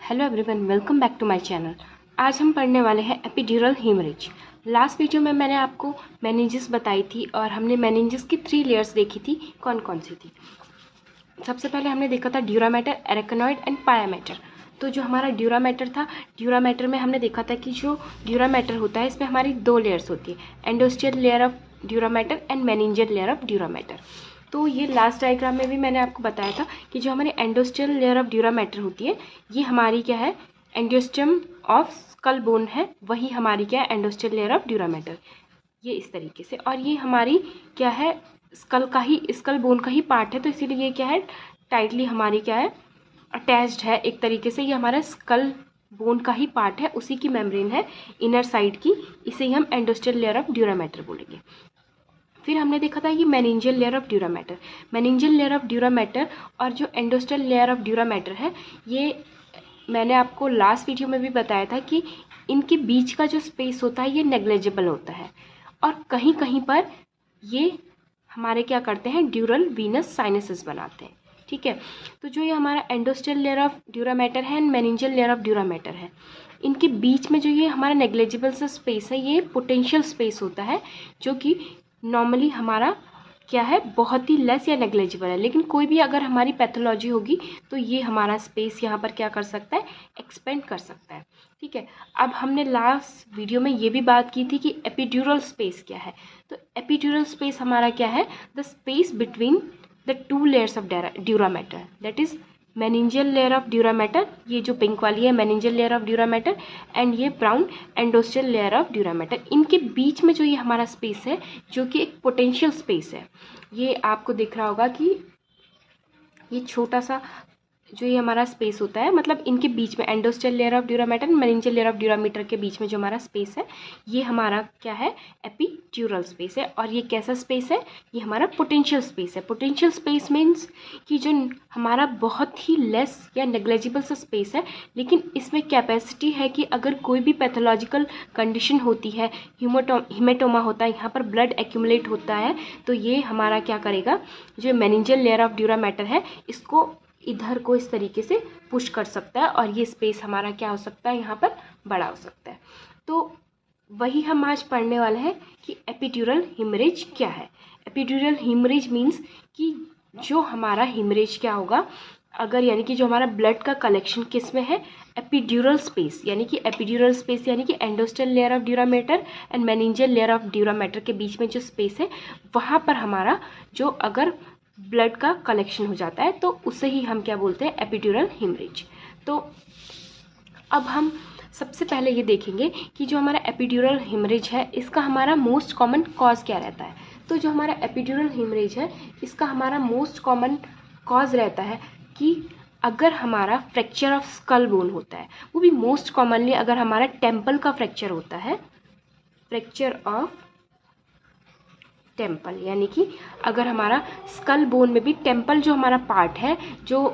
Hello everyone, welcome back to my channel. आज हम पढ़ने वाले हैं एपिड्यूरल हेमरेज। लास्ट वीडियो में मैंने आपको मेनिंजेस बताई थी और हमने मेनिंजेस की 3 लेयर्स देखी थी। कौन कौन सी थी? सबसे पहले हमने देखा था ड्यूरामेटर, एरेकनॉइड एंड पायामेटर। तो जो हमारा ड्यूरामेटर था, ड्यूरामेटर में हमने देखा था कि जो ड्यूरामेटर होता है इसमें हमारी 2 लेयर्स होती है, endosteal layer of dura mater and meningeal layer of dura mater. तो ये लास्ट डायग्राम में भी मैंने आपको बताया था कि जो हमारी एंडोस्टियल लेयर ऑफ ड्यूरामेटर होती है ये हमारी क्या है, एंडोस्टियम ऑफ स्कल बोन है, वही हमारी क्या है, एंडोस्टियल लेयर ऑफ ड्यूरामेटर। ये इस तरीके से, और ये हमारी क्या है, स्कल बोन का ही पार्ट है, तो इसीलिए ये क्या है, टाइटली हमारी क्या है, अटैच्ड है एक तरीके से। ये हमारा स्कल बोन का ही पार्ट है, उसी की मेम्ब्रेन है इनर साइड की, इसे ही हम एंडोस्टियल लेयर ऑफ ड्यूरामेटर बोलेंगे। फिर हमने देखा था कि meningeal layer of dura mater, meningeal layer of dura mater और जो एंडोस्टियल लेयर ऑफ ड्यूरामेटर है, ये मैंने आपको लास्ट वीडियो में भी बताया था कि इनके बीच का जो स्पेस होता है ये नेग्लिजिबल होता है, और कहीं कहीं पर ये हमारे क्या करते हैं, ड्यूरल वीनस साइनसेस बनाते हैं। ठीक है, तो जो ये हमारा एंडोस्टियल लेयर ऑफ ड्यूरामेटर है and meningeal layer of dura mater है, इनके बीच में जो ये हमारा नेग्लिजिबल सा स्पेस है ये पोटेंशियल स्पेस होता है, जो कि नॉर्मली हमारा क्या है, बहुत ही लेस या नेग्लिजिबल है। लेकिन कोई भी अगर हमारी पैथोलॉजी होगी तो ये हमारा स्पेस यहाँ पर क्या कर सकता है, एक्सपेंड कर सकता है। ठीक है, अब हमने लास्ट वीडियो में ये भी बात की थी कि एपिड्यूरल स्पेस क्या है। तो एपिड्यूरल स्पेस हमारा क्या है, the space between the 2 layers of dura mater, that is meningeal layer of dura mater, ये जो पिंक वाली है meningeal layer of dura mater, and ये ब्राउन एंडोस्टियल लेयर ऑफ ड्यूरामेटर। इनके बीच में जो ये हमारा स्पेस है, जो कि एक पोटेंशियल स्पेस है, ये आपको दिख रहा होगा कि ये छोटा सा जो ये हमारा स्पेस होता है, मतलब इनके बीच में endosteal layer of dura mater and meningeal layer of dura mater के बीच में जो हमारा स्पेस है, ये हमारा क्या है, एपिड्यूरल स्पेस है। और ये कैसा स्पेस है, ये हमारा पोटेंशियल स्पेस है। पोटेंशियल स्पेस मीन्स कि जो हमारा बहुत ही लेस या नेग्लिजिबल सा स्पेस है, लेकिन इसमें कैपेसिटी है कि अगर कोई भी पैथोलॉजिकल कंडीशन होती है, हीमेटोमा होता है, यहाँ पर ब्लड एक्यूमुलेट होता है, तो ये हमारा क्या करेगा, जो मेनिंजियल लेयर ऑफ ड्यूरामेटर है इसको इधर को इस तरीके से पुश कर सकता है, और ये स्पेस हमारा क्या हो सकता है, यहाँ पर बड़ा हो सकता है। तो वही हम आज पढ़ने वाले हैं कि एपिड्यूरल हेमरेज क्या है। एपिड्यूरल हेमरेज मीन्स कि जो हमारा हेमरेज क्या होगा, अगर यानी कि जो हमारा ब्लड का कलेक्शन किस में है, एपिड्यूरल स्पेस, यानी कि एपिड्यूरल स्पेस यानी कि endosteal layer of dura mater and meningeal layer of dura mater के बीच में जो स्पेस है, वहाँ पर हमारा जो अगर ब्लड का कलेक्शन हो जाता है तो उसे ही हम क्या बोलते हैं, एपिड्यूरल हेमरेज। तो अब हम सबसे पहले ये देखेंगे कि जो हमारा एपिड्यूरल हेमरेज है इसका हमारा मोस्ट कॉमन कॉज क्या रहता है। तो जो हमारा एपिड्यूरल हेमरेज है इसका हमारा मोस्ट कॉमन कॉज रहता है कि अगर हमारा फ्रैक्चर ऑफ स्कल बोन होता है, वो भी मोस्ट कॉमनली अगर हमारा टेम्पल का फ्रैक्चर होता है, फ्रैक्चर ऑफ टेम्पल, यानी कि अगर हमारा स्कल बोन में भी टेम्पल जो हमारा पार्ट है, जो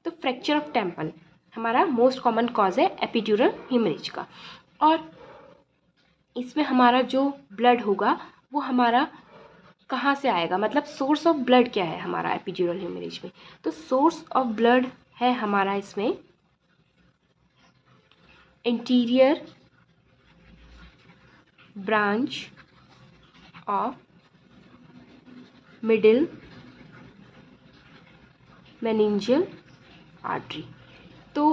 तो फ्रैक्चर ऑफ टेम्पल हमारा मोस्ट कॉमन कॉज है एपिड्यूरल हेमरेज का। और इसमें हमारा जो ब्लड होगा वो हमारा कहाँ से आएगा, मतलब सोर्स ऑफ ब्लड क्या है हमारा एपिड्यूरल हेमरेज में। तो सोर्स ऑफ ब्लड है हमारा इसमें interior branch of middle meningeal artery. तो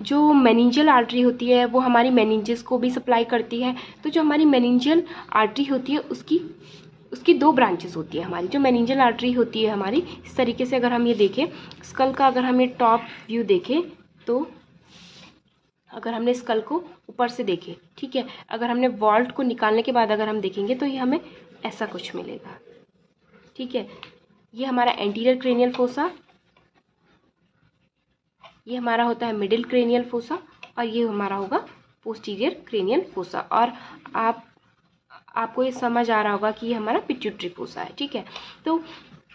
जो मेनिंजियल आर्टरी होती है वो हमारी मेनिंजेस को भी सप्लाई करती है। तो जो हमारी मेनिंजियल आर्टरी होती है उसकी 2 ब्रांचेस होती है। हमारी जो मेनिंजियल आर्टरी होती है हमारी, इस तरीके से अगर हम ये देखें स्कल का, अगर हम ये टॉप व्यू देखें, तो अगर हमने स्कल को ऊपर से देखें, ठीक है, अगर हमने वॉल्ट को निकालने के बाद अगर हम देखेंगे तो ये हमें ऐसा कुछ मिलेगा। ठीक है, ये हमारा एंटीरियर क्रेनियल फोसा, ये हमारा होता है मिडिल क्रेनियल फोसा, और ये हमारा होगा पोस्टीरियर क्रेनियल फोसा। और आपको ये समझ आ रहा होगा कि ये हमारा पिट्यूटरी फोसा है। ठीक है, तो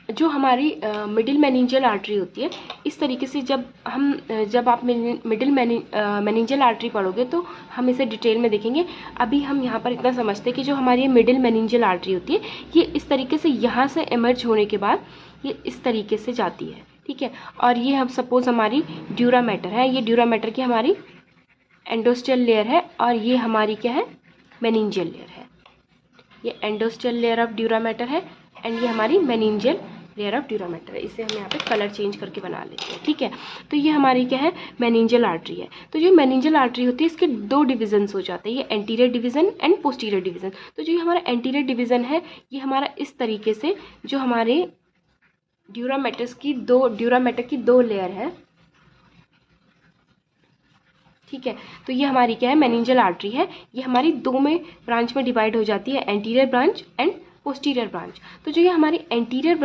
जो हमारी मिडिल मेनिंजियल आर्टरी होती है, इस तरीके से जब आप मिडिल मेनिंजियल आर्टरी पढ़ोगे तो हम इसे डिटेल में देखेंगे। अभी हम यहाँ पर इतना समझते हैं कि जो हमारी मिडिल मेनिंजियल आर्टरी होती है ये इस तरीके से यहाँ से इमर्ज होने के बाद ये इस तरीके से जाती है। ठीक है। और ये हम सपोज हमारी ड्यूरा मैटर है, ये ड्यूरा मैटर की हमारी एंडोस्टेल लेयर है और ये हमारी क्या है, मेनिंजियल लेयर है। ये एंडोस्टेल लेयर ऑफ ड्यूरा मैटर है एंड ये हमारी meningeal layer of dura mater है। इसे हम यहाँ पे कलर चेंज करके बना लेते हैं, ठीक है। तो ये हमारी क्या है, मेनिंजियल आर्टरी है। तो जो मेनिंजियल आर्टरी होती है इसके दो डिविजन्स हो जाते हैं, ये anterior division and posterior division. तो जो ये हमारा एंटीरियर डिवीजन है ये हमारा इस तरीके से जो हमारे ड्यूरा मैटर की दो लेयर है, ठीक है। तो ये हमारी क्या है, मेनिंजियल आर्टरी है। ये हमारी दो में ब्रांच में डिवाइड हो जाती है, anterior branch and posterior branch. तो जो ये हमारी एंटीरियर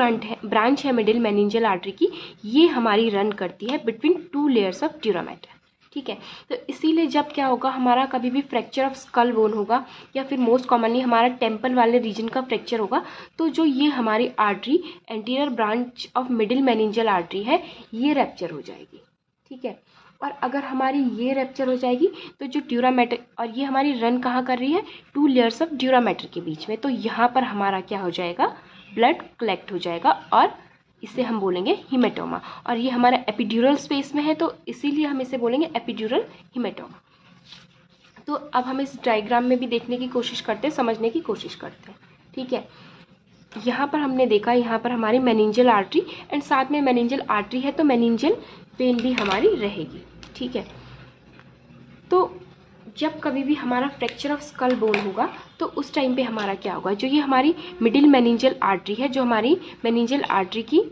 ब्रांच है मिडिल मेनिंजियल आर्टरी की, ये हमारी रन करती है between two layers of dura mater, ठीक है। तो इसीलिए जब क्या होगा, हमारा कभी भी फ्रैक्चर ऑफ स्कल बोन होगा या फिर मोस्ट कॉमनली हमारा टेम्पल वाले रीजन का फ्रैक्चर होगा, तो जो ये हमारी artery anterior branch of middle meningeal artery है ये रैप्चर हो जाएगी, ठीक है। और अगर हमारी ये रैप्चर हो जाएगी तो जो ड्यूरा मैटर, और ये हमारी रन कहाँ कर रही है, two layers of dura mater के बीच में, तो यहाँ पर हमारा क्या हो जाएगा, ब्लड कलेक्ट हो जाएगा और इसे हम बोलेंगे हिमेटोमा। और ये हमारा एपिड्यूरल स्पेस में है तो इसीलिए हम इसे बोलेंगे एपिड्यूरल हिमेटोमा। तो अब हम इस डायग्राम में भी देखने की कोशिश करते हैं, समझने की कोशिश करते हैं, ठीक है। यहाँ पर हमने देखा, यहाँ पर हमारी मेनिंजियल आर्टरी एंड साथ में मेनिंजियल आर्टरी है तो मेनिंजियल वेन भी हमारी रहेगी, ठीक है। तो जब कभी भी हमारा फ्रैक्चर ऑफ स्कल बोन होगा तो उस टाइम पे हमारा क्या होगा, जो ये हमारी मिडिल मेनिंजियल आर्टरी है, जो हमारी मेनिंजियल आर्टरी की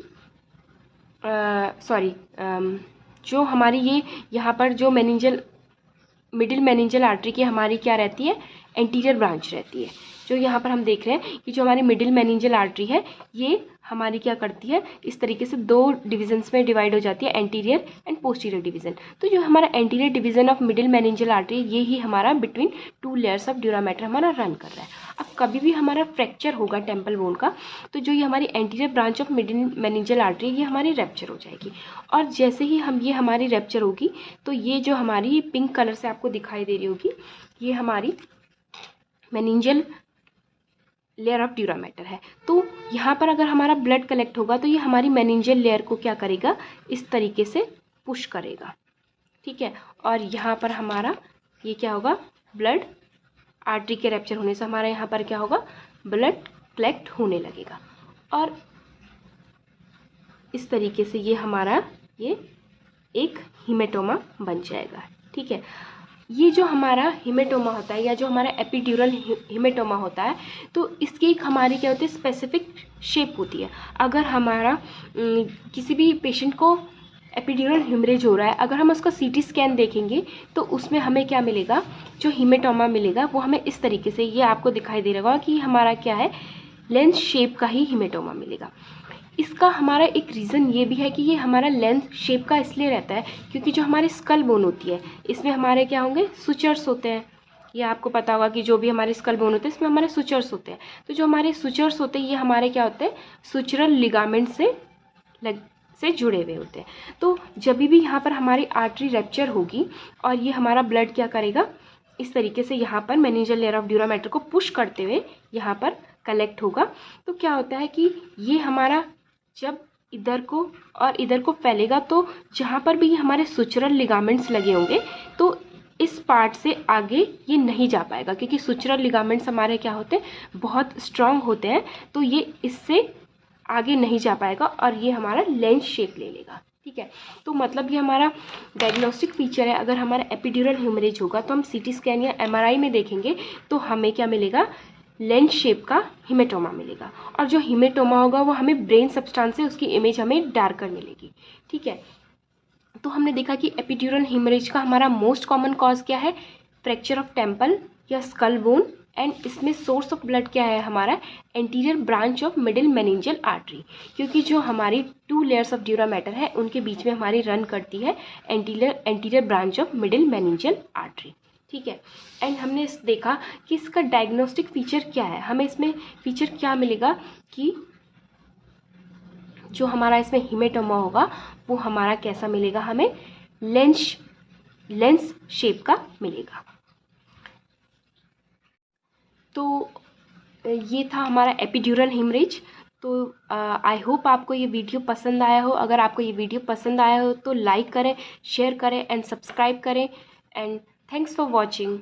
जो हमारी ये यहाँ पर जो मिडिल मेनिंजियल आर्टरी की हमारी क्या रहती है, एंटीरियर ब्रांच रहती है। जो यहाँ पर हम देख रहे हैं कि जो हमारी मिडिल मेनिंजियल आर्टरी है ये हमारी क्या करती है, इस तरीके से दो डिविजन्स में डिवाइड हो जाती है, एंटीरियर एंड पोस्टीरियर डिवीजन। तो जो हमारा anterior division of middle meningeal artery ये ही हमारा between two layers of dura mater हमारा रन कर रहा है। अब कभी भी हमारा फ्रैक्चर होगा टेम्पल बोन का तो जो ये हमारी anterior branch of middle meningeal artery ये हमारी रैप्चर हो जाएगी। और जैसे ही ये हमारी रैप्चर होगी तो ये जो हमारी पिंक कलर से आपको दिखाई दे रही होगी, ये हमारी meningeal layer of dura mater है। तो यहाँ पर अगर हमारा ब्लड कलेक्ट होगा तो ये हमारी मेनिंजियल लेयर को क्या करेगा, इस तरीके से पुश करेगा, ठीक है। और यहाँ पर हमारा ये क्या होगा, ब्लड आर्टरी के रैप्चर होने से हमारा यहाँ पर क्या होगा, ब्लड कलेक्ट होने लगेगा और इस तरीके से ये हमारा ये एक हिमेटोमा बन जाएगा, ठीक है। ये जो हमारा हिमेटोमा होता है या जो हमारा एपिड्यूरल हिमेटोमा होता है तो इसकी एक हमारी क्या होती है, स्पेसिफिक शेप होती है। अगर हमारा किसी भी पेशेंट को एपिड्यूरल हिमरेज हो रहा है, अगर हम उसका सीटी स्कैन देखेंगे तो उसमें हमें क्या मिलेगा, जो हिमेटोमा मिलेगा वो हमें इस तरीके से, ये आपको दिखाई दे रहा होगा कि हमारा क्या है, लेंस शेप का ही हिमेटोमा मिलेगा। इसका हमारा एक रीज़न ये भी है कि ये हमारा लेंस शेप का इसलिए रहता है क्योंकि जो हमारी स्कल बोन होती है इसमें हमारे क्या होंगे, सुचर्स होते हैं। ये आपको पता होगा कि जो भी हमारे स्कल बोन होते हैं इसमें हमारे सुचर्स होते हैं। तो जो हमारे सुचर्स होते हैं ये हमारे क्या होते हैं, सुचरल लिगामेंट से जुड़े हुए होते हैं। तो जब भी यहाँ पर हमारी आर्टरी रैप्चर होगी और ये हमारा ब्लड क्या करेगा, इस तरीके से यहाँ पर meningeal layer of dura mater को पुश करते हुए यहाँ पर कलेक्ट होगा। तो क्या होता है कि ये हमारा जब इधर को और इधर को फैलेगा तो जहाँ पर भी हमारे सुचरल लिगामेंट्स लगे होंगे तो इस पार्ट से आगे ये नहीं जा पाएगा क्योंकि सुचरल लिगामेंट्स हमारे क्या होते हैं, बहुत स्ट्रांग होते हैं। तो ये इससे आगे नहीं जा पाएगा और ये हमारा लेंस शेप ले लेगा, ठीक है। तो मतलब ये हमारा डायग्नोस्टिक फीचर है। अगर हमारा एपिड्यूरल ह्यूमरेज होगा तो हम सीटी स्कैन या एमआरआई में देखेंगे तो हमें क्या मिलेगा, लेंस शेप का हिमेटोमा मिलेगा। और जो हिमेटोमा होगा वो हमें ब्रेन सब्सटेंस से उसकी इमेज हमें डार्कर मिलेगी, ठीक है। तो हमने देखा कि एपिड्यूरल हिमरेज का हमारा मोस्ट कॉमन कॉज क्या है, फ्रैक्चर ऑफ टेम्पल या स्कल बोन, एंड इसमें सोर्स ऑफ ब्लड क्या है हमारा, anterior branch of middle meningeal artery, क्योंकि जो हमारी two layers of dura mater है उनके बीच में हमारी रन करती है anterior branch of middle meningeal artery, ठीक है। एंड हमने देखा कि इसका डायग्नोस्टिक फीचर क्या है, हमें इसमें फीचर क्या मिलेगा कि जो हमारा इसमें हिमेटोमा होगा वो हमारा कैसा मिलेगा, हमें लेंस शेप का मिलेगा। तो ये था हमारा एपिड्यूरल हिमरेज। तो आई होप आपको ये वीडियो पसंद आया हो। अगर आपको ये वीडियो पसंद आया हो तो लाइक करें, शेयर करें एंड सब्सक्राइब करें। And thanks for watching.